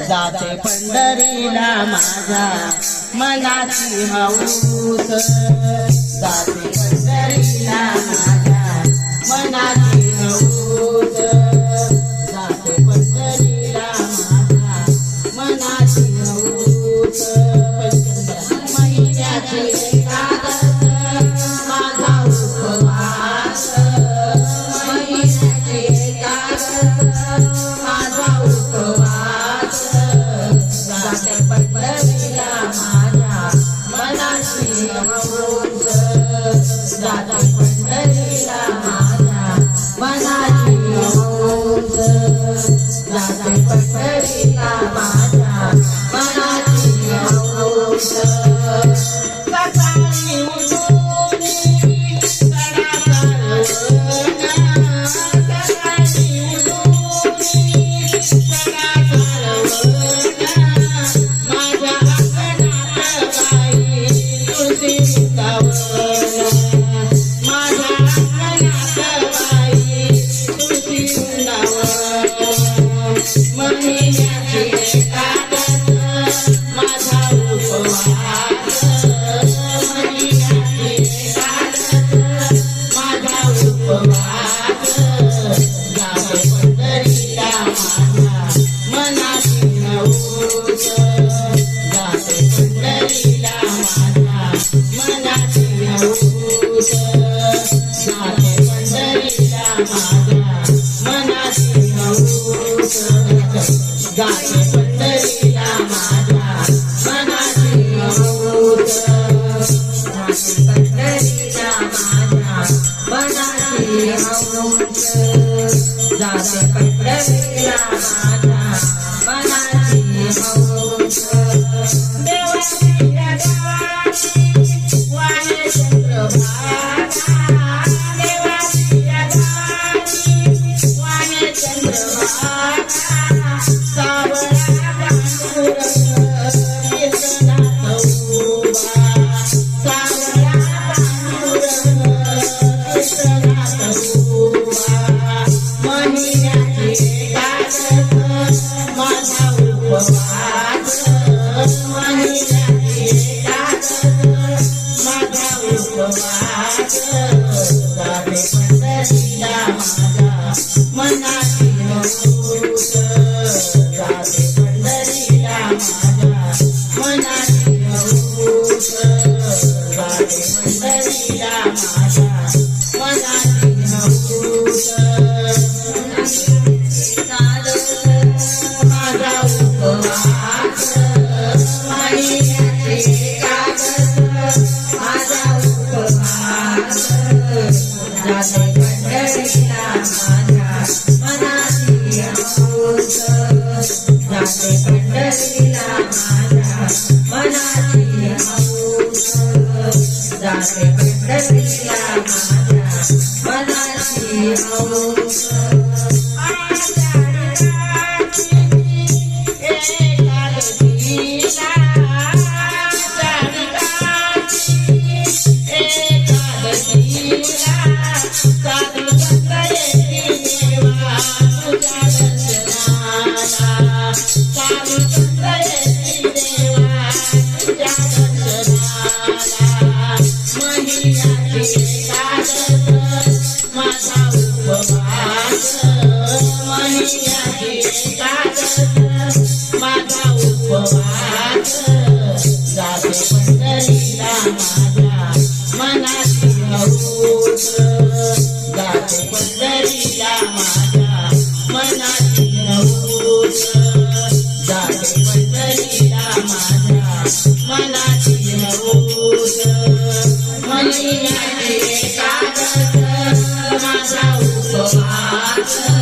जाते पंढरीला माझ्या मनाची हौस जाते पंढरीला माझ्या मनाची हौस जाते पंढरीला माझ्या मनाची हौस महिन्याची माझा उपवास महिन्याची माझा उपवास जाते पंढरीला माझ्या मनाची हौस जाते पंढरीला माझ्या मनाची हौस जाते पंढरीला माझ्या मनाची हौस सकाळी उठून जाते पंढरीला माझ्या मनाची हौस जाते पंढरीला माझ्या मनाची हौस जाते पंढरीला माझ्या मनाची हौस देवाची वाणे चंद्रभागा देवाची वाणे चंद्रभागा मनाची हौस जाते पंढरीला माझ्या मनाची हौस जाते पंढरीला माझ्या मनाची हौस माझा उपवास महिन्याचे माझा उपवास जाते पंढरीला माझ्या मनाची हौस जाते पंढरीला माझ्या मनाची हौस जाते पंढरीला माझ्या मनाची हौस माझा उपवास जाते पंढरीला माझ्या मनाची हौस जाते पंढरीला माझ्या मनाची हौस जाते पंढरीला माझ्या मनाची हौस महिन्याचे माझा उपवास